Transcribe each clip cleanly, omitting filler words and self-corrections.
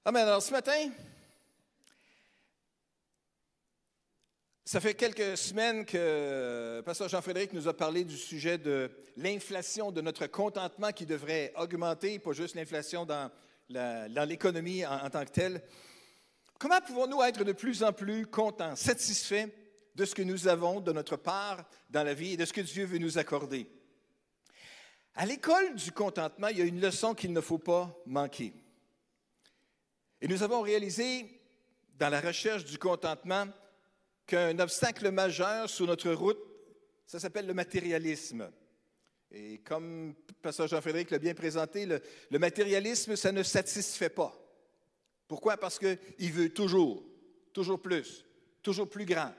Amen. Alors, ce matin, ça fait quelques semaines que Pasteur Jean-Frédéric nous a parlé du sujet de l'inflation, de notre contentement qui devrait augmenter, pas juste l'inflation dans l'économie en tant que telle. Comment pouvons-nous être de plus en plus contents, satisfaits de ce que nous avons, de notre part dans la vie et de ce que Dieu veut nous accorder? À l'école du contentement, il y a une leçon qu'il ne faut pas manquer. Et nous avons réalisé, dans la recherche du contentement, qu'un obstacle majeur sur notre route, ça s'appelle le matérialisme. Et comme Pasteur Jean-Frédéric l'a bien présenté, le matérialisme, ça ne satisfait pas. Pourquoi? Parce qu'il veut toujours plus grand,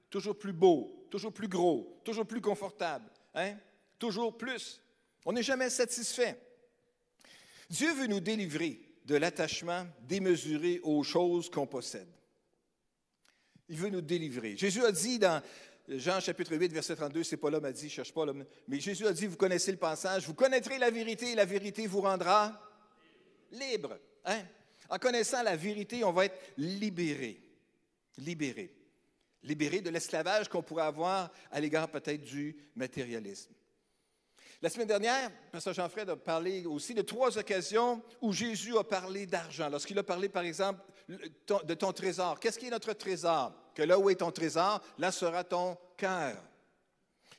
toujours plus beau, toujours plus gros, toujours plus confortable, toujours plus. On n'est jamais satisfait. Dieu veut nous délivrer de l'attachement démesuré aux choses qu'on possède. Il veut nous délivrer. Jésus a dit dans Jean chapitre 8, verset 32, c'est pas l'homme a dit, cherche pas l'homme, mais Jésus a dit, vous connaissez le passage, vous connaîtrez la vérité et la vérité vous rendra libre. En connaissant la vérité, on va être libéré. Libéré de l'esclavage qu'on pourrait avoir à l'égard peut-être du matérialisme. La semaine dernière, Pasteur Jean-Fred a parlé aussi de 3 occasions où Jésus a parlé d'argent. Lorsqu'il a parlé, par exemple, de ton trésor. Qu'est-ce qui est notre trésor? Que là où est ton trésor, là sera ton cœur.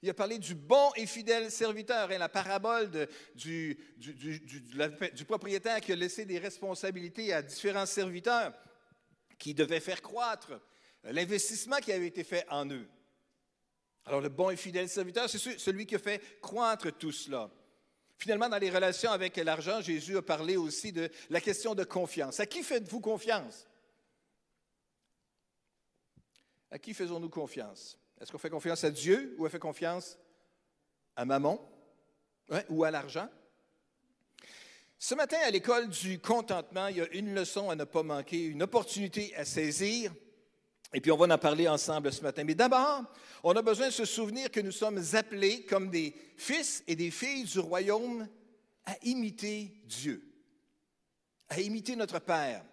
Il a parlé du bon et fidèle serviteur, la parabole du propriétaire qui a laissé des responsabilités à différents serviteurs qui devaient faire croître l'investissement qui avait été fait en eux. Alors, le bon et fidèle serviteur, c'est celui qui a fait croître tout cela. Finalement, dans les relations avec l'argent, Jésus a parlé aussi de la question de confiance. À qui faites-vous confiance? À qui faisons-nous confiance? Est-ce qu'on fait confiance à Dieu ou on fait confiance à Mammon ou à l'argent? Ce matin, à l'école du contentement, il y a une leçon à ne pas manquer, une opportunité à saisir. Et puis, on va en parler ensemble ce matin. Mais d'abord, on a besoin de se souvenir que nous sommes appelés comme des fils et des filles du royaume à imiter Dieu, à imiter notre Père,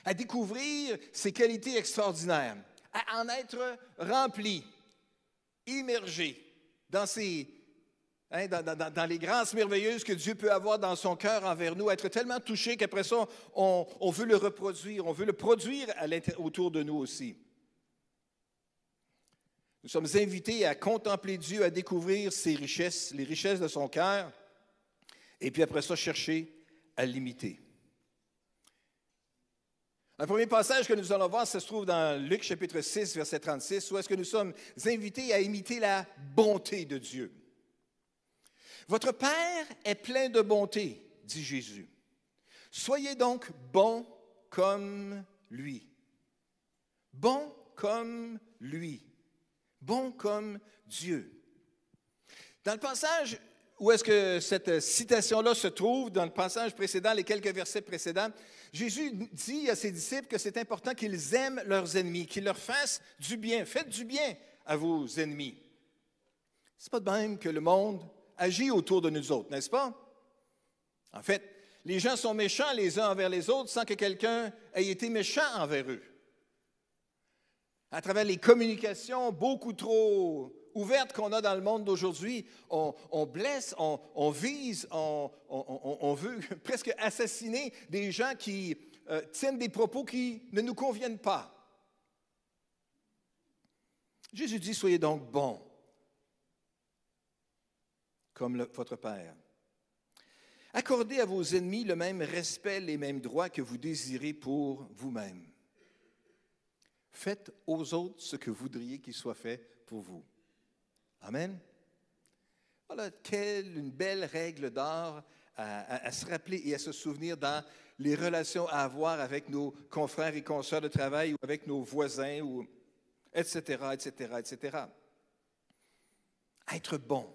à découvrir ses qualités extraordinaires, à en être remplis, immergés dans dans les grâces merveilleuses que Dieu peut avoir dans son cœur envers nous, être tellement touchés qu'après ça, on veut le reproduire, on veut le produire autour de nous aussi. Nous sommes invités à contempler Dieu, à découvrir ses richesses, les richesses de son cœur, et puis après ça, chercher à l'imiter. Un premier passage que nous allons voir, ça se trouve dans Luc chapitre 6, verset 36, où est-ce que nous sommes invités à imiter la bonté de Dieu. Votre Père est plein de bonté, dit Jésus. Soyez donc bons comme lui. Bons comme lui. Bons comme Dieu. Dans le passage où est-ce que cette citation-là se trouve, dans le passage précédent, les quelques versets précédents, Jésus dit à ses disciples que c'est important qu'ils aiment leurs ennemis, qu'ils leur fassent du bien. Faites du bien à vos ennemis. C'est pas de même que le monde agit autour de nous autres, n'est-ce pas? En fait, les gens sont méchants les uns envers les autres sans que quelqu'un ait été méchant envers eux. À travers les communications beaucoup trop ouvertes qu'on a dans le monde d'aujourd'hui, on blesse, on vise, on veut presque assassiner des gens qui tiennent des propos qui ne nous conviennent pas. Jésus dit, soyez donc bons, comme votre Père. Accordez à vos ennemis le même respect, les mêmes droits que vous désirez pour vous-même. Faites aux autres ce que vous voudriez qu'il soit fait pour vous. Amen. Voilà quelle une belle règle d'or à se rappeler et à se souvenir dans les relations à avoir avec nos confrères et consoeurs de travail ou avec nos voisins, ou etc., etc., etc. Être bon.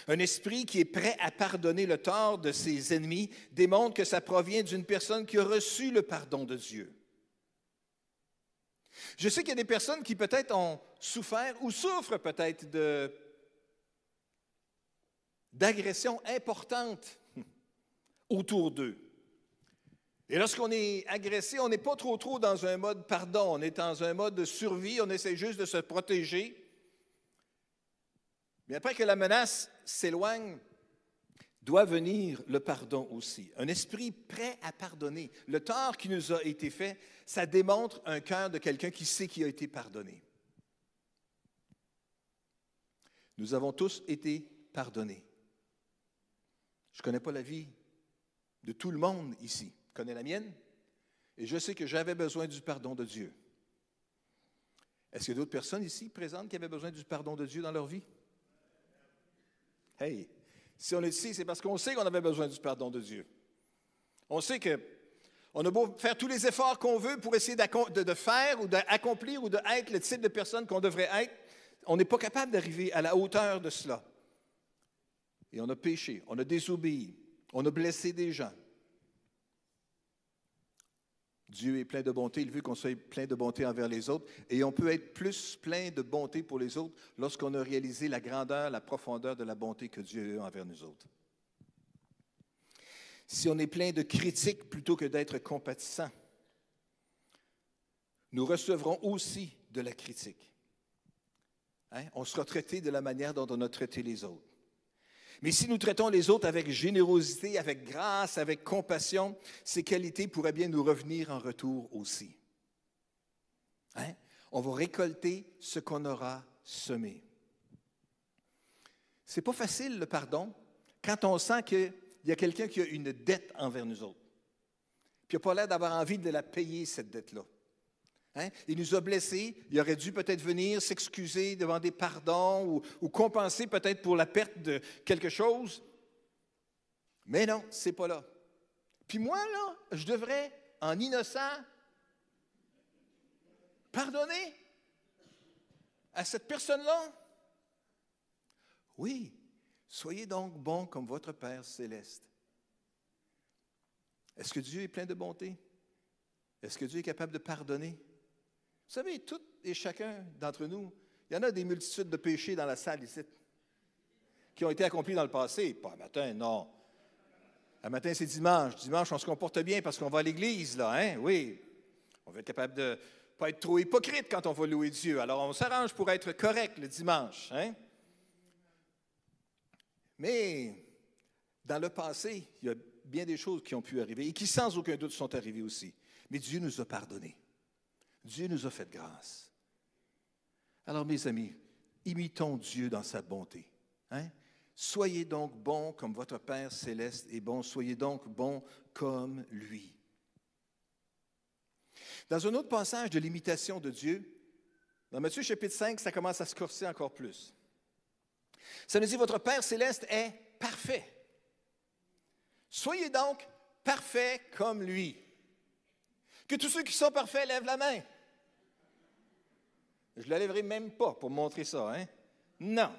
Un esprit qui est prêt à pardonner le tort de ses ennemis démontre que ça provient d'une personne qui a reçu le pardon de Dieu. Je sais qu'il y a des personnes qui peut-être ont souffert ou souffrent peut-être d'agressions importantes autour d'eux. Et lorsqu'on est agressé, on n'est pas trop dans un mode pardon, on est dans un mode de survie, on essaie juste de se protéger. Mais après que la menace s'éloigne, doit venir le pardon aussi. Un esprit prêt à pardonner. Le tort qui nous a été fait, ça démontre un cœur de quelqu'un qui sait qu'il a été pardonné. Nous avons tous été pardonnés. Je ne connais pas la vie de tout le monde ici. Je connais la mienne et je sais que j'avais besoin du pardon de Dieu. Est-ce qu'il y a d'autres personnes ici présentes qui avaient besoin du pardon de Dieu dans leur vie? Hey, si on est ici, c'est parce qu'on sait qu'on avait besoin du pardon de Dieu. On sait qu'on a beau faire tous les efforts qu'on veut pour essayer de faire ou d'accomplir ou d'être le type de personne qu'on devrait être, on n'est pas capable d'arriver à la hauteur de cela. Et on a péché, on a désobéi, on a blessé des gens. Dieu est plein de bonté, il veut qu'on soit plein de bonté envers les autres, et on peut être plus plein de bonté pour les autres lorsqu'on a réalisé la grandeur, la profondeur de la bonté que Dieu a envers nous autres. Si on est plein de critiques plutôt que d'être compatissant, nous recevrons aussi de la critique. On sera traité de la manière dont on a traité les autres. Mais si nous traitons les autres avec générosité, avec grâce, avec compassion, ces qualités pourraient bien nous revenir en retour aussi. On va récolter ce qu'on aura semé. Ce n'est pas facile, le pardon, quand on sent qu'il y a quelqu'un qui a une dette envers nous autres. Puis il n'a pas l'air d'avoir envie de la payer, cette dette-là. Il nous a blessés, il aurait dû peut-être venir s'excuser, demander pardon ou compenser peut-être pour la perte de quelque chose. Mais non, ce n'est pas là. Puis moi, là, je devrais, en innocent, pardonner à cette personne-là. Oui, soyez donc bons comme votre Père céleste. Est-ce que Dieu est plein de bonté? Est-ce que Dieu est capable de pardonner? Vous savez, tout et chacun d'entre nous, il y en a des multitudes de péchés dans la salle ici qui ont été accomplis dans le passé. Pas un matin, non. Un matin, c'est dimanche. Dimanche, on se comporte bien parce qu'on va à l'église, là, hein? Oui. On va être capable de ne pas être trop hypocrite quand on va louer Dieu. Alors, on s'arrange pour être correct le dimanche, hein? Mais, dans le passé, il y a bien des choses qui ont pu arriver et qui, sans aucun doute, sont arrivées aussi. Mais Dieu nous a pardonnés. Dieu nous a fait grâce. Alors, mes amis, imitons Dieu dans sa bonté. Soyez donc bons comme votre Père céleste est bon. Soyez donc bons comme lui. Dans un autre passage de l'imitation de Dieu, dans Matthieu chapitre 5, ça commence à se corser encore plus. Ça nous dit, votre Père céleste est parfait. Soyez donc parfaits comme lui. Que tous ceux qui sont parfaits lèvent la main. Je ne la lèverai même pas pour montrer ça, hein? Non.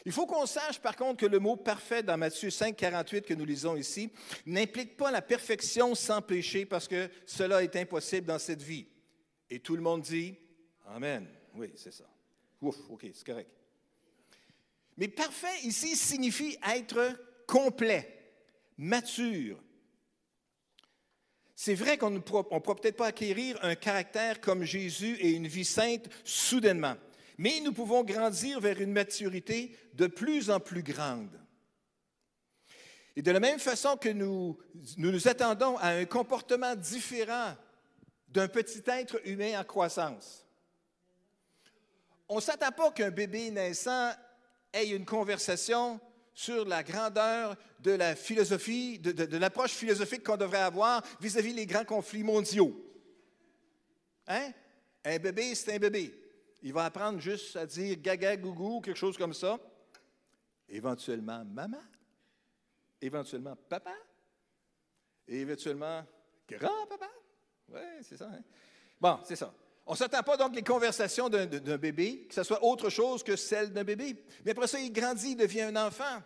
Il faut qu'on sache, par contre, que le mot « parfait » dans Matthieu 5, 48 que nous lisons ici n'implique pas la perfection sans péché parce que cela est impossible dans cette vie. Et tout le monde dit « Amen ». Oui, c'est ça. Ouf, OK, c'est correct. Mais parfait ici signifie être complet, mature. C'est vrai qu'on ne pourra peut-être pas acquérir un caractère comme Jésus et une vie sainte soudainement, mais nous pouvons grandir vers une maturité de plus en plus grande. Et de la même façon que nous nous attendons à un comportement différent d'un petit être humain en croissance. On ne s'attend pas qu'un bébé naissant ait une conversation sur la grandeur de la philosophie, de l'approche philosophique qu'on devrait avoir vis-à-vis des grands conflits mondiaux. Hein? Un bébé, c'est un bébé. Il va apprendre juste à dire gaga, gougou, quelque chose comme ça. Éventuellement, maman. Éventuellement, papa. Et éventuellement, grand-papa. Oui, c'est ça. Hein? Bon, c'est ça. On ne s'attend pas donc les conversations d'un bébé, que ce soit autre chose que celle d'un bébé. Mais après ça, il grandit, il devient un enfant.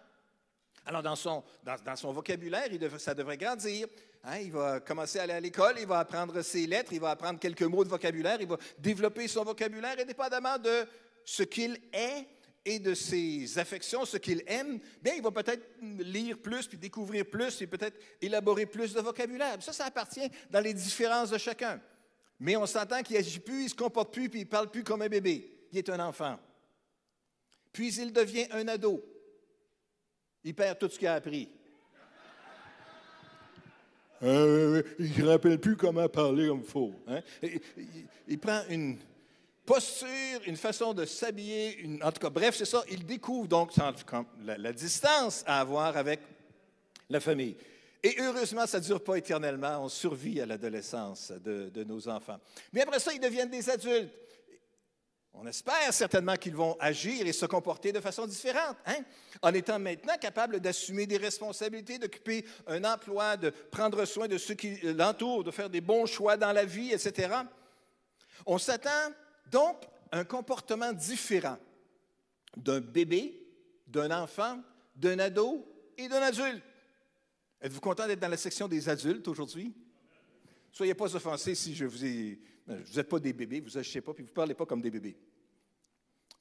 Alors, dans son vocabulaire, ça devrait grandir. Hein? Il va commencer à aller à l'école, il va apprendre ses lettres, il va apprendre quelques mots de vocabulaire, il va développer son vocabulaire indépendamment de ce qu'il est et de ses affections, ce qu'il aime, bien, il va peut-être lire plus, puis découvrir plus, et peut-être élaborer plus de vocabulaire. Ça appartient dans les différences de chacun. Mais on s'entend qu'il n'agit plus, il ne se comporte plus, puis il ne parle plus comme un bébé. Il est un enfant. Puis il devient un ado. Il perd tout ce qu'il a appris. Il ne se rappelle plus comment parler comme il faut. Hein? Il prend une posture, une façon de s'habiller, en tout cas, bref, c'est ça. Il découvre donc la distance à avoir avec la famille. Et heureusement, ça ne dure pas éternellement. On survit à l'adolescence de nos enfants. Mais après ça, ils deviennent des adultes. On espère certainement qu'ils vont agir et se comporter de façon différente, hein? En étant maintenant capables d'assumer des responsabilités, d'occuper un emploi, de prendre soin de ceux qui l'entourent, de faire des bons choix dans la vie, etc. On s'attend donc à un comportement différent d'un bébé, d'un enfant, d'un ado et d'un adulte. Êtes-vous content d'être dans la section des adultes aujourd'hui? Soyez pas offensés si je vous ai... Vous n'êtes pas des bébés, vous n'agissez pas, puis vous ne parlez pas comme des bébés.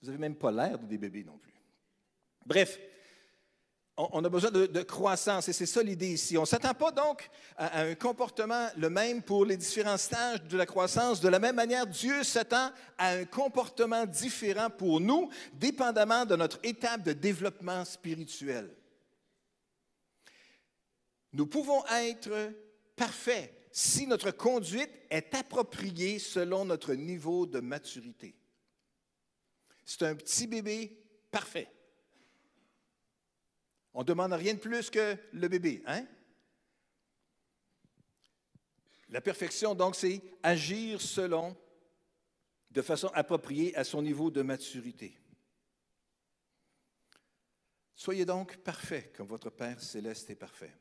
Vous n'avez même pas l'air de des bébés non plus. Bref, on a besoin de croissance, et c'est ça l'idée ici. On ne s'attend pas donc à un comportement le même pour les différents stages de la croissance. De la même manière, Dieu s'attend à un comportement différent pour nous, dépendamment de notre étape de développement spirituel. Nous pouvons être parfaits si notre conduite est appropriée selon notre niveau de maturité. C'est un petit bébé parfait. On ne demande rien de plus que le bébé, hein? La perfection, donc, c'est agir de façon appropriée à son niveau de maturité. Soyez donc parfaits comme votre Père céleste est parfait.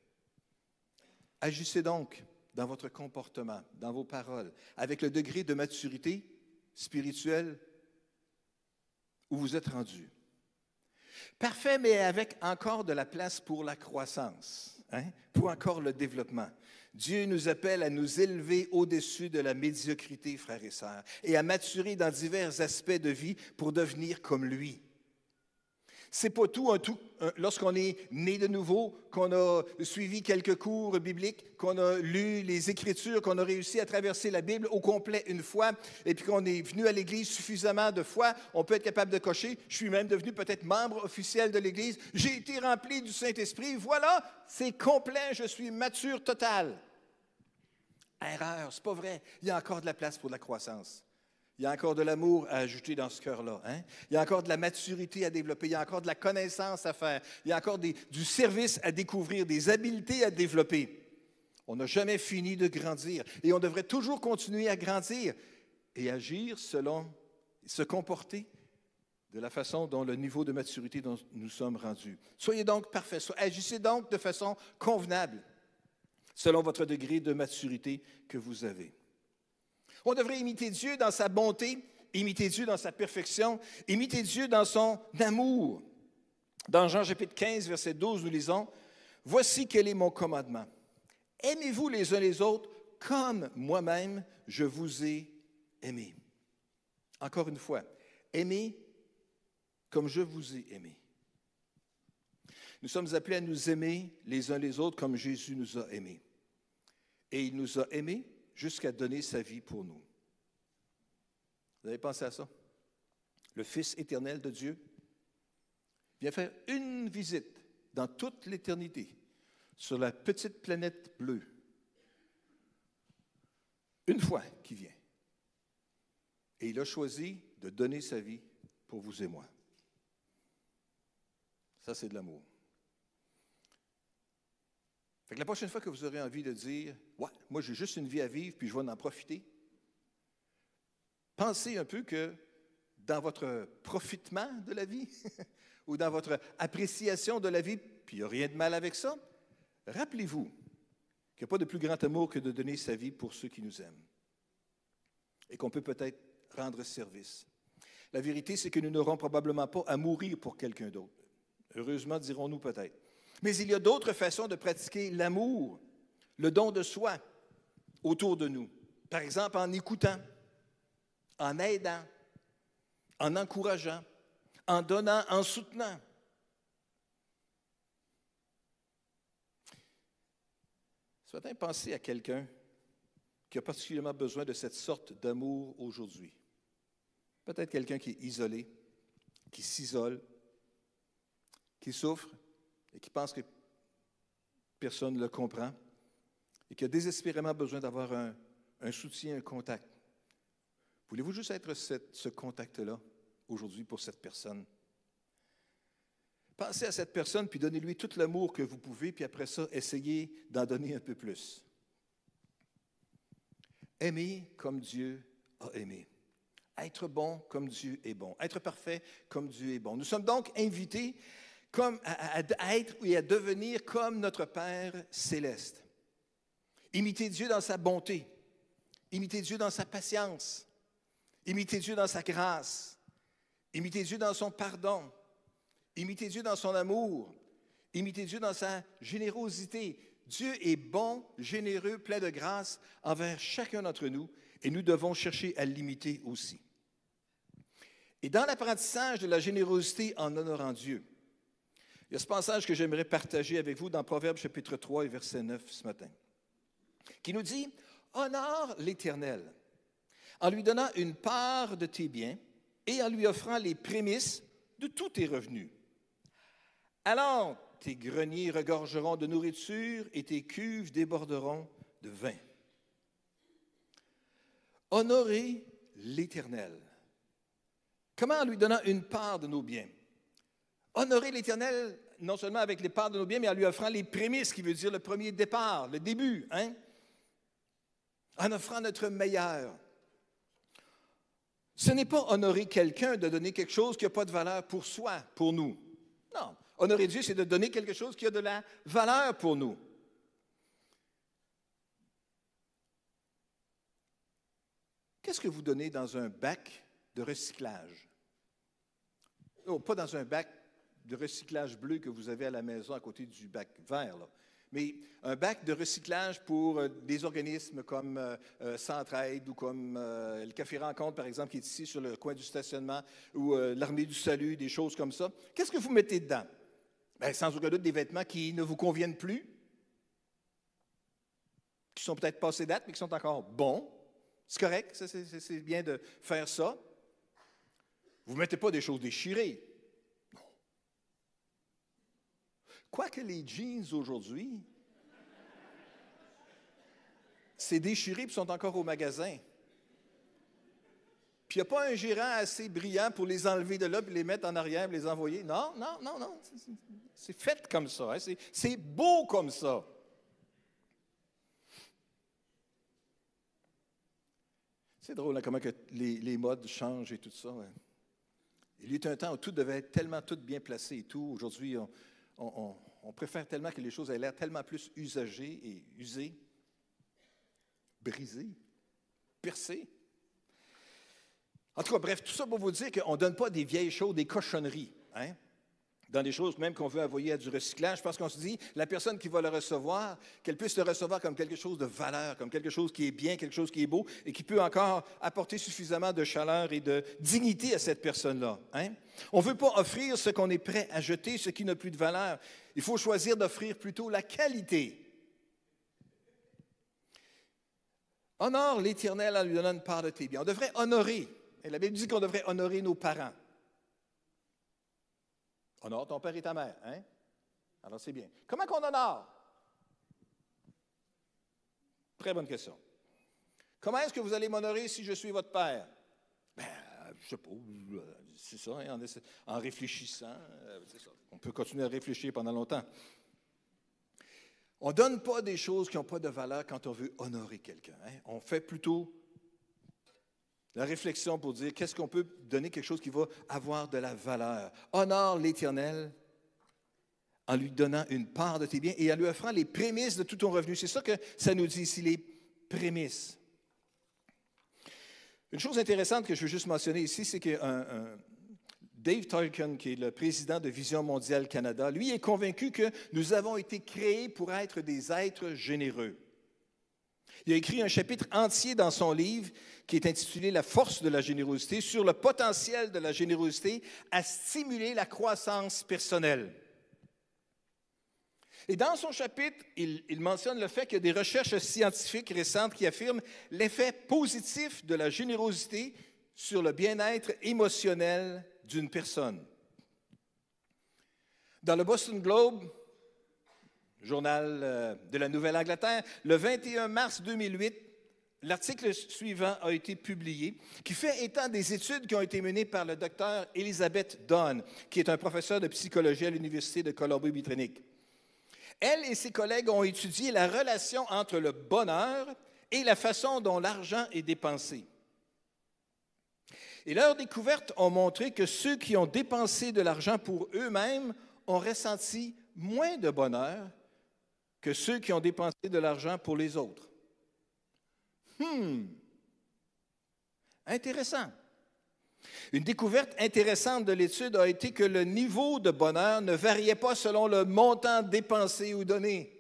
Agissez donc dans votre comportement, dans vos paroles, avec le degré de maturité spirituelle où vous êtes rendu. Parfait, mais avec encore de la place pour la croissance, hein, pour encore le développement. Dieu nous appelle à nous élever au-dessus de la médiocrité, frères et sœurs, et à maturer dans divers aspects de vie pour devenir comme lui. C'est pas tout, lorsqu'on est né de nouveau, qu'on a suivi quelques cours bibliques, qu'on a lu les Écritures, qu'on a réussi à traverser la Bible au complet une fois, et puis qu'on est venu à l'Église suffisamment de fois, on peut être capable de cocher. Je suis même devenu peut-être membre officiel de l'Église. J'ai été rempli du Saint-Esprit. Voilà, c'est complet, je suis mature total. Erreur, c'est pas vrai. Il y a encore de la place pour la croissance. Il y a encore de l'amour à ajouter dans ce cœur-là. Hein? Il y a encore de la maturité à développer. Il y a encore de la connaissance à faire. Il y a encore du service à découvrir, des habiletés à développer. On n'a jamais fini de grandir. Et on devrait toujours continuer à grandir et agir se comporter de la façon dont le niveau de maturité dont nous sommes rendus. Soyez donc parfaits. Agissez donc de façon convenable, selon votre degré de maturité que vous avez. On devrait imiter Dieu dans sa bonté, imiter Dieu dans sa perfection, imiter Dieu dans son amour. Dans Jean chapitre 15, verset 12, nous lisons, « Voici quel est mon commandement. Aimez-vous les uns les autres comme moi-même je vous ai aimé. » Encore une fois, aimez comme je vous ai aimé. Nous sommes appelés à nous aimer les uns les autres comme Jésus nous a aimés. Et il nous a aimés jusqu'à donner sa vie pour nous. Vous avez pensé à ça? Le Fils éternel de Dieu vient faire une visite dans toute l'éternité sur la petite planète bleue. Une fois qu'il vient. Et il a choisi de donner sa vie pour vous et moi. Ça, c'est de l'amour. Fait que la prochaine fois que vous aurez envie de dire « Ouais, moi j'ai juste une vie à vivre, puis je vais en profiter », pensez un peu que dans votre profitement de la vie, ou dans votre appréciation de la vie, puis il n'y a rien de mal avec ça, rappelez-vous qu'il n'y a pas de plus grand amour que de donner sa vie pour ceux qui nous aiment, et qu'on peut peut-être rendre service. La vérité, c'est que nous n'aurons probablement pas à mourir pour quelqu'un d'autre. Heureusement, dirons-nous peut-être. Mais il y a d'autres façons de pratiquer l'amour, le don de soi autour de nous. Par exemple, en écoutant, en aidant, en encourageant, en donnant, en soutenant. Ce matin, pensez à quelqu'un qui a particulièrement besoin de cette sorte d'amour aujourd'hui. Peut-être quelqu'un qui est isolé, qui s'isole, qui souffre et qui pense que personne ne le comprend et qui a désespérément besoin d'avoir un soutien, un contact. Voulez-vous juste être ce contact-là aujourd'hui pour cette personne? Pensez à cette personne, puis donnez-lui tout l'amour que vous pouvez, puis après ça, essayez d'en donner un peu plus. Aimer comme Dieu a aimé. Être bon comme Dieu est bon. Être parfait comme Dieu est bon. Nous sommes donc invités à être et à devenir comme notre Père céleste. Imiter Dieu dans sa bonté. Imiter Dieu dans sa patience. Imiter Dieu dans sa grâce. Imiter Dieu dans son pardon. Imiter Dieu dans son amour. Imiter Dieu dans sa générosité. Dieu est bon, généreux, plein de grâce envers chacun d'entre nous et nous devons chercher à l'imiter aussi. Et dans l'apprentissage de la générosité en honorant Dieu, il y a ce passage que j'aimerais partager avec vous dans Proverbes chapitre 3 et verset 9 ce matin, qui nous dit « Honore l'Éternel en lui donnant une part de tes biens et en lui offrant les prémices de tous tes revenus. Alors tes greniers regorgeront de nourriture et tes cuves déborderont de vin. » Honorer l'Éternel. Comment en lui donnant une part de nos biens? Honorer l'Éternel, non seulement avec les parts de nos biens, mais en lui offrant les prémices, qui veut dire le premier départ, le début, hein? En offrant notre meilleur. Ce n'est pas honorer quelqu'un de donner quelque chose qui n'a pas de valeur pour soi, pour nous. Non. Honorer Dieu, c'est de donner quelque chose qui a de la valeur pour nous. Qu'est-ce que vous donnez dans un bac de recyclage? Oh, pas dans un bac de recyclage bleu que vous avez à la maison à côté du bac vert, là. Mais un bac de recyclage pour des organismes comme Centraide ou comme le Café Rencontre, par exemple, qui est ici sur le coin du stationnement, ou l'Armée du Salut, des choses comme ça. Qu'est-ce que vous mettez dedans? Bien, sans aucun doute, des vêtements qui ne vous conviennent plus, qui sont peut-être passés date, mais qui sont encore bons. C'est correct, c'est bien de faire ça. Vous ne mettez pas des choses déchirées. Non. Quoique les jeans aujourd'hui, c'est déchiré et sont encore au magasin. Puis il n'y a pas un gérant assez brillant pour les enlever de là et les mettre en arrière et les envoyer. Non, non, non, non. C'est fait comme ça. Hein? C'est beau comme ça. C'est drôle hein, comment que les modes changent et tout ça. Hein? Il y a eu un temps où tout devait être tellement tout bien placé et tout. Aujourd'hui, on préfère tellement que les choses aient l'air tellement plus usagées et usées, brisées, percées. En tout cas, bref, tout ça pour vous dire qu'on ne donne pas des vieilles choses, des cochonneries, hein? Dans des choses même qu'on veut envoyer à du recyclage, parce qu'on se dit, la personne qui va le recevoir, qu'elle puisse le recevoir comme quelque chose de valeur, comme quelque chose qui est bien, quelque chose qui est beau, et qui peut encore apporter suffisamment de chaleur et de dignité à cette personne-là. Hein? On ne veut pas offrir ce qu'on est prêt à jeter, ce qui n'a plus de valeur. Il faut choisir d'offrir plutôt la qualité. Honore l'Éternel en lui donnant une part de tes biens. On devrait honorer. Et la Bible dit qu'on devrait honorer nos parents. Honore ton père et ta mère, hein? Alors, c'est bien. Comment qu'on honore? Très bonne question. Comment est-ce que vous allez m'honorer si je suis votre père? Bien, je ne sais pas, c'est ça, hein, en réfléchissant, c'est ça. On peut continuer à réfléchir pendant longtemps. On ne donne pas des choses qui n'ont pas de valeur quand on veut honorer quelqu'un. Hein? On fait plutôt la réflexion pour dire qu'est-ce qu'on peut donner quelque chose qui va avoir de la valeur. Honore l'Éternel en lui donnant une part de tes biens et en lui offrant les prémices de tout ton revenu. C'est ça que ça nous dit ici, les prémices. Une chose intéressante que je veux juste mentionner ici, c'est que Dave Tolkien, qui est le président de Vision Mondiale Canada, lui est convaincu que nous avons été créés pour être des êtres généreux. Il a écrit un chapitre entier dans son livre qui est intitulé « La force de la générosité » sur le potentiel de la générosité à stimuler la croissance personnelle. Et dans son chapitre, il mentionne le fait qu'il y a des recherches scientifiques récentes qui affirment l'effet positif de la générosité sur le bien-être émotionnel d'une personne. Dans le Boston Globe, journal de la Nouvelle-Angleterre, le 21 mars 2008, l'article suivant a été publié qui fait état des études qui ont été menées par le docteur Elizabeth Dunn, qui est un professeur de psychologie à l'Université de Colombie-Britannique. Elle et ses collègues ont étudié la relation entre le bonheur et la façon dont l'argent est dépensé. Et leurs découvertes ont montré que ceux qui ont dépensé de l'argent pour eux-mêmes ont ressenti moins de bonheur que ceux qui ont dépensé de l'argent pour les autres. Intéressant. Une découverte intéressante de l'étude a été que le niveau de bonheur ne variait pas selon le montant dépensé ou donné.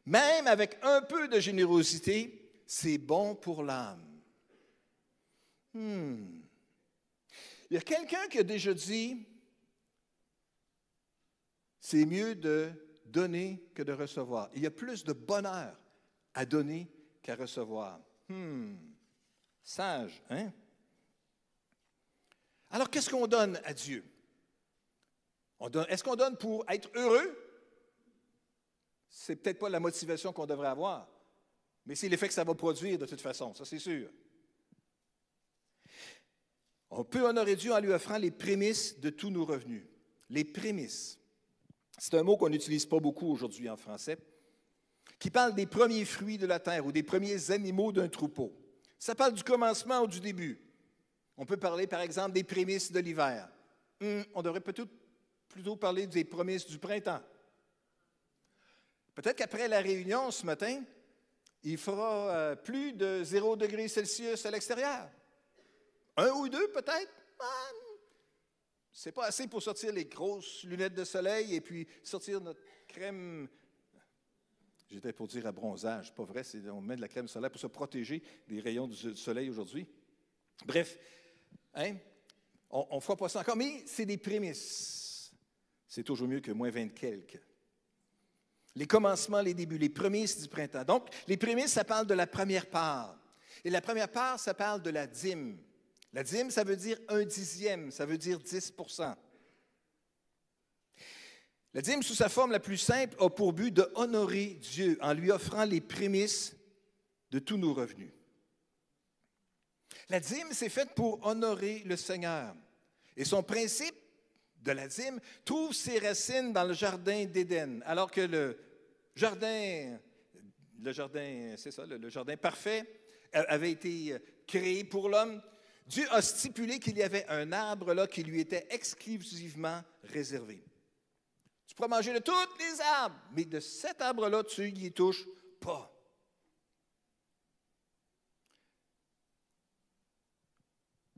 Même avec un peu de générosité, c'est bon pour l'âme. Il y a quelqu'un qui a déjà dit, c'est mieux de donner que de recevoir. Il y a plus de bonheur à donner qu'à recevoir. Sage, hein? Alors, qu'est-ce qu'on donne à Dieu? Est-ce qu'on donne pour être heureux? C'est peut-être pas la motivation qu'on devrait avoir, mais c'est l'effet que ça va produire de toute façon, ça c'est sûr. On peut honorer Dieu en lui offrant les prémices de tous nos revenus. Les prémices. C'est un mot qu'on n'utilise pas beaucoup aujourd'hui en français, qui parle des premiers fruits de la terre ou des premiers animaux d'un troupeau. Ça parle du commencement ou du début. On peut parler, par exemple, des prémices de l'hiver. On devrait plutôt parler des prémices du printemps. Peut-être qu'après la réunion ce matin, il fera plus de 0 degré Celsius à l'extérieur. 1 ou 2 peut-être. C'est pas assez pour sortir les grosses lunettes de soleil et puis sortir notre crème. J'étais pour dire à bronzage, c'est pas vrai, on met de la crème solaire pour se protéger des rayons du soleil aujourd'hui. Bref, on ne fera pas ça encore, mais c'est des prémices. C'est toujours mieux que moins 20 quelques. Les commencements, les débuts, les prémices du printemps. Donc, les prémices, ça parle de la première part. Et la première part, ça parle de la dîme. La dîme, ça veut dire 1/10, ça veut dire 10%. La dîme, sous sa forme la plus simple, a pour but de honorer Dieu en lui offrant les prémices de tous nos revenus. La dîme, c'est faite pour honorer le Seigneur. Et son principe de la dîme trouve ses racines dans le jardin d'Éden, alors que le jardin, c'est ça, le jardin parfait avait été créé pour l'homme. Dieu a stipulé qu'il y avait un arbre là qui lui était exclusivement réservé. Tu pourras manger de tous les arbres, mais de cet arbre-là, tu n'y touches pas.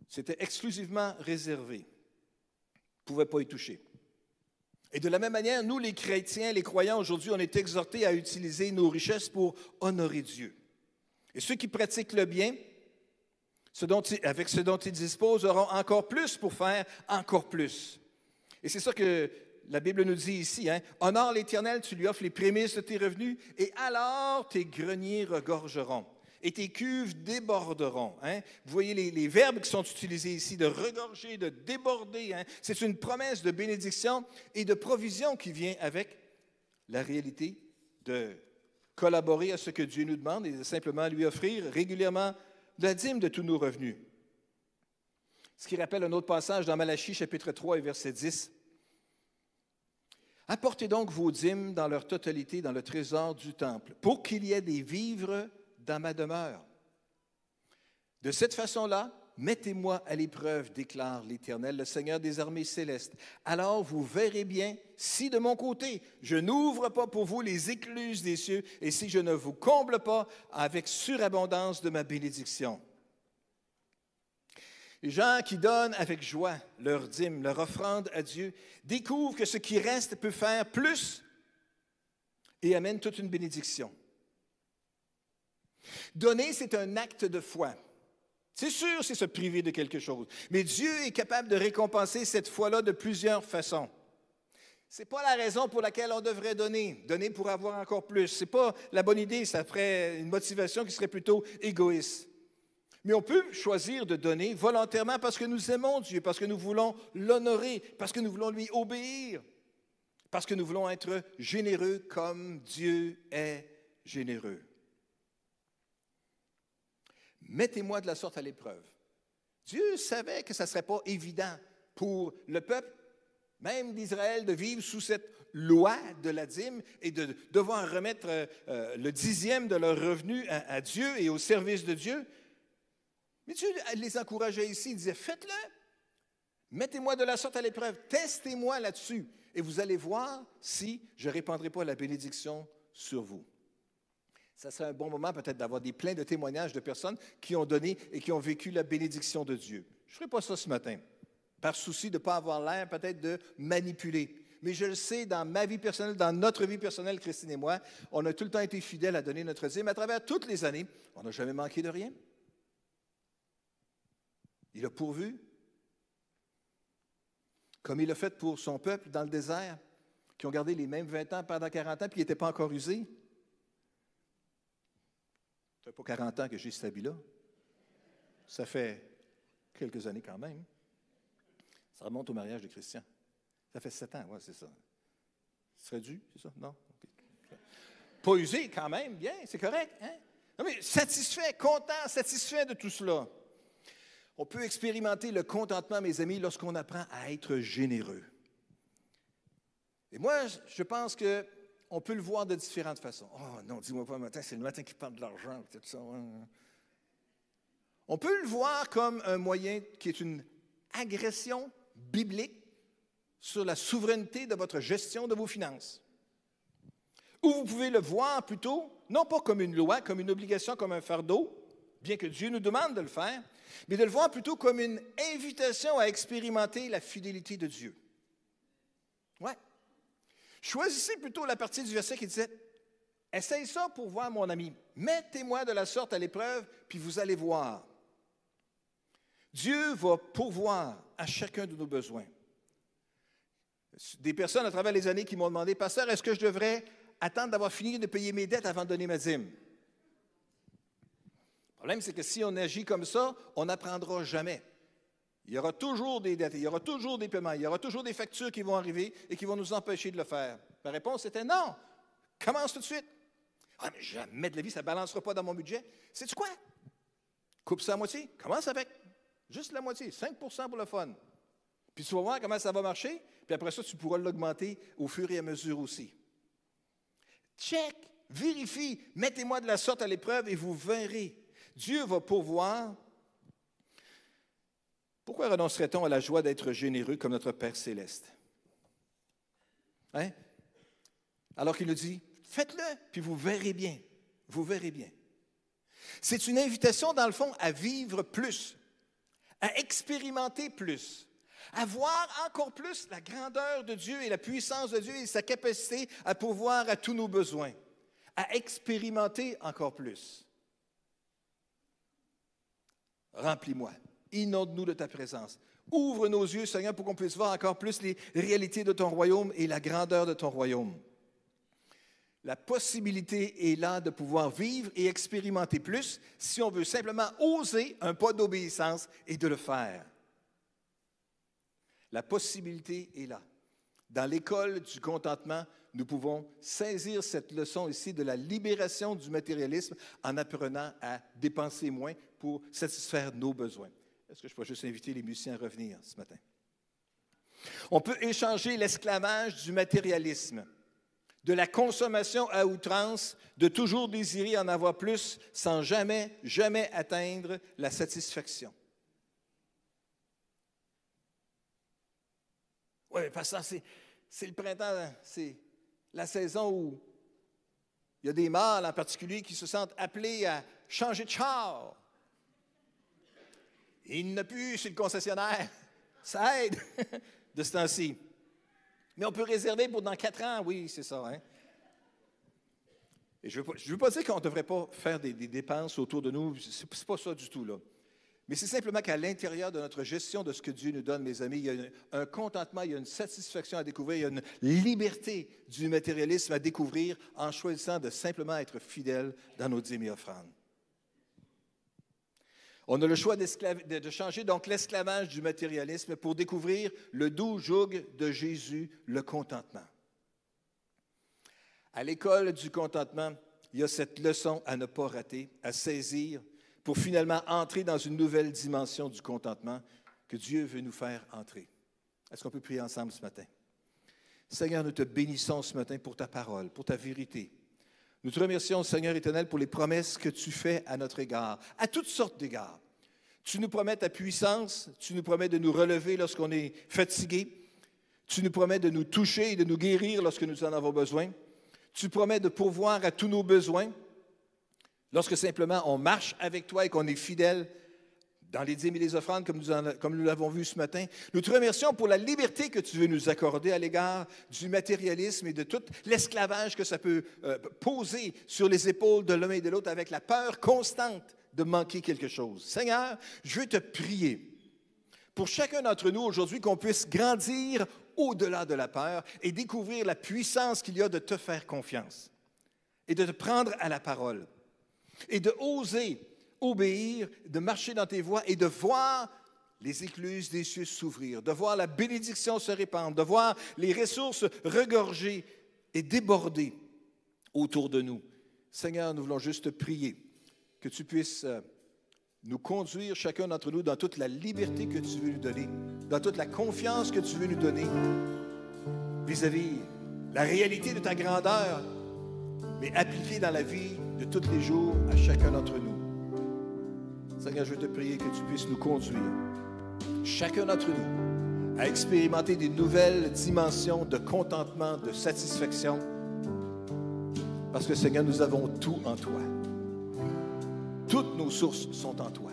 C'était exclusivement réservé. On ne pouvait pas y toucher. Et de la même manière, nous, les chrétiens, les croyants, aujourd'hui, on est exhortés à utiliser nos richesses pour honorer Dieu. Et ceux qui pratiquent le bien, avec ce dont ils disposent, auront encore plus pour faire encore plus. Et c'est ça que la Bible nous dit ici. Honore l'Éternel, tu lui offres les prémices de tes revenus, et alors tes greniers regorgeront. Et tes cuves déborderont. Vous voyez les verbes qui sont utilisés ici, de regorger, de déborder. C'est une promesse de bénédiction et de provision qui vient avec la réalité de collaborer à ce que Dieu nous demande et de simplement lui offrir régulièrement la dîme de tous nos revenus. Ce qui rappelle un autre passage dans Malachie, chapitre 3 et verset 10. « Apportez donc vos dîmes dans leur totalité dans le trésor du temple, pour qu'il y ait des vivres dans ma demeure. De cette façon-là, mettez-moi à l'épreuve, déclare l'Éternel, le Seigneur des armées célestes. Alors vous verrez bien si de mon côté, je n'ouvre pas pour vous les écluses des cieux et si je ne vous comble pas avec surabondance de ma bénédiction. » Les gens qui donnent avec joie leur dîme, leur offrande à Dieu, découvrent que ce qui reste peut faire plus et amène toute une bénédiction. Donner, c'est un acte de foi. C'est sûr, c'est se priver de quelque chose. Mais Dieu est capable de récompenser cette foi-là de plusieurs façons. Ce n'est pas la raison pour laquelle on devrait donner. Donner pour avoir encore plus. Ce n'est pas la bonne idée. Ça ferait une motivation qui serait plutôt égoïste. Mais on peut choisir de donner volontairement parce que nous aimons Dieu, parce que nous voulons l'honorer, parce que nous voulons lui obéir, parce que nous voulons être généreux comme Dieu est généreux. Mettez-moi de la sorte à l'épreuve. Dieu savait que ça ne serait pas évident pour le peuple, même d'Israël, de vivre sous cette loi de la dîme et de devoir remettre le 10e de leur revenu à Dieu et au service de Dieu. Mais Dieu les encourageait ici, il disait, faites-le, mettez-moi de la sorte à l'épreuve, testez-moi là-dessus, et vous allez voir si je ne répandrai pas la bénédiction sur vous. Ça serait un bon moment peut-être d'avoir plein de témoignages de personnes qui ont donné et qui ont vécu la bénédiction de Dieu. Je ne ferai pas ça ce matin, par souci de ne pas avoir l'air peut-être de manipuler. Mais je le sais, dans ma vie personnelle, dans notre vie personnelle, Christine et moi, on a tout le temps été fidèles à donner notre dîme. À travers toutes les années, on n'a jamais manqué de rien. Il a pourvu, comme il l'a fait pour son peuple dans le désert, qui ont gardé les mêmes 20 ans pendant 40 ans, puis qui n'étaient pas encore usés. Ça fait pas 40 ans que j'ai cet habit-là. Ça fait quelques années quand même. Ça remonte au mariage de Christian. Ça fait 7 ans, oui, c'est ça. Ce serait dû, c'est ça? Non? Okay. Pas usé quand même, bien, c'est correct. Hein? Non, mais satisfait, content, satisfait de tout cela. On peut expérimenter le contentement, mes amis, lorsqu'on apprend à être généreux. Et moi, je pense qu'on peut le voir de différentes façons. Oh non, dis-moi pas le matin, c'est le matin qui parle de l'argent, peut-être ça. Hein. On peut le voir comme un moyen qui est une agression biblique sur la souveraineté de votre gestion de vos finances. Ou vous pouvez le voir plutôt, non pas comme une loi, comme une obligation, comme un fardeau, bien que Dieu nous demande de le faire, mais de le voir plutôt comme une invitation à expérimenter la fidélité de Dieu. Ouais. Choisissez plutôt la partie du verset qui disait « Essaye ça pour voir, mon ami. Mettez-moi de la sorte à l'épreuve, puis vous allez voir. » Dieu va pourvoir à chacun de nos besoins. Des personnes à travers les années qui m'ont demandé « Pasteur, est-ce que je devrais attendre d'avoir fini de payer mes dettes avant de donner ma dîme? » Le problème, c'est que si on agit comme ça, on n'apprendra jamais. Il y aura toujours des dettes, il y aura toujours des paiements, il y aura toujours des factures qui vont arriver et qui vont nous empêcher de le faire. La réponse était non. Commence tout de suite. Ah, mais jamais de la vie, ça ne balancera pas dans mon budget. Sais-tu quoi? Coupe ça à moitié. Commence avec juste la moitié, 5 pour le fun. Puis tu vas voir comment ça va marcher, puis après ça, tu pourras l'augmenter au fur et à mesure aussi. Check, vérifie, mettez-moi de la sorte à l'épreuve et vous verrez. Dieu va pourvoir. Pourquoi renoncerait-on à la joie d'être généreux comme notre Père céleste? Hein? Alors qu'il nous dit, faites-le, puis vous verrez bien. Vous verrez bien. C'est une invitation, dans le fond, à vivre plus, à expérimenter plus, à voir encore plus la grandeur de Dieu et la puissance de Dieu et sa capacité à pourvoir à tous nos besoins, à expérimenter encore plus. Remplis-moi, inonde-nous de ta présence. Ouvre nos yeux, Seigneur, pour qu'on puisse voir encore plus les réalités de ton royaume et la grandeur de ton royaume. La possibilité est là de pouvoir vivre et expérimenter plus si on veut simplement oser un pas d'obéissance et de le faire. La possibilité est là. Dans l'école du contentement, nous pouvons saisir cette leçon ici de la libération du matérialisme en apprenant à dépenser moins pour satisfaire nos besoins. Est-ce que je peux juste inviter les musiciens à revenir ce matin? On peut échanger l'esclavage du matérialisme, de la consommation à outrance, de toujours désirer en avoir plus sans jamais, jamais atteindre la satisfaction. Oui, parce que c'est le printemps, c'est la saison où il y a des mâles en particulier qui se sentent appelés à changer de char. Il n'a plus chez le concessionnaire. Ça aide de ce temps-ci. Mais on peut réserver pour dans 4 ans, oui, c'est ça. Hein? Et je ne veux pas dire qu'on ne devrait pas faire des dépenses autour de nous, ce n'est pas ça du tout, là. Mais c'est simplement qu'à l'intérieur de notre gestion de ce que Dieu nous donne, mes amis, il y a un contentement, il y a une satisfaction à découvrir, il y a une liberté du matérialisme à découvrir en choisissant de simplement être fidèle dans nos dîmes et offrandes. On a le choix de changer donc l'esclavage du matérialisme pour découvrir le doux joug de Jésus, le contentement. À l'école du contentement, il y a cette leçon à ne pas rater, à saisir, pour finalement entrer dans une nouvelle dimension du contentement que Dieu veut nous faire entrer. Est-ce qu'on peut prier ensemble ce matin? Seigneur, nous te bénissons ce matin pour ta parole, pour ta vérité. Nous te remercions, Seigneur éternel, pour les promesses que tu fais à notre égard, à toutes sortes d'égards. Tu nous promets ta puissance, tu nous promets de nous relever lorsqu'on est fatigué, tu nous promets de nous toucher et de nous guérir lorsque nous en avons besoin. Tu promets de pourvoir à tous nos besoins. Lorsque simplement on marche avec toi et qu'on est fidèle dans les dîmes et les offrandes, comme nous l'avons vu ce matin, nous te remercions pour la liberté que tu veux nous accorder à l'égard du matérialisme et de tout l'esclavage que ça peut poser sur les épaules de l'un et de l'autre avec la peur constante de manquer quelque chose. Seigneur, je veux te prier pour chacun d'entre nous aujourd'hui qu'on puisse grandir au-delà de la peur et découvrir la puissance qu'il y a de te faire confiance et de te prendre à la parole. Et de oser obéir, de marcher dans tes voies et de voir les écluses des cieux s'ouvrir, de voir la bénédiction se répandre, de voir les ressources regorger et déborder autour de nous. Seigneur, nous voulons juste te prier que tu puisses nous conduire, chacun d'entre nous, dans toute la liberté que tu veux nous donner, dans toute la confiance que tu veux nous donner vis-à-vis la réalité de ta grandeur, mais appliquée dans la vie de tous les jours à chacun d'entre nous. Seigneur, je veux te prier que tu puisses nous conduire, chacun d'entre nous, à expérimenter des nouvelles dimensions de contentement, de satisfaction, parce que, Seigneur, nous avons tout en toi. Toutes nos sources sont en toi.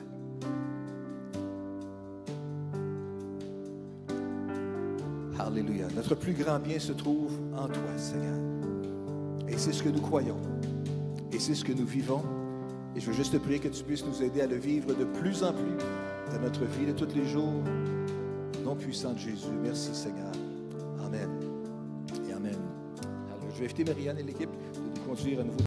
Alléluia. Notre plus grand bien se trouve en toi, Seigneur. Et c'est ce que nous croyons. Et c'est ce que nous vivons. Et je veux juste te prier que tu puisses nous aider à le vivre de plus en plus dans notre vie de tous les jours. Nom puissant de Jésus. Merci, Seigneur. Amen. Et Amen. Alors, je vais inviter Marianne et l'équipe de nous conduire à nouveau.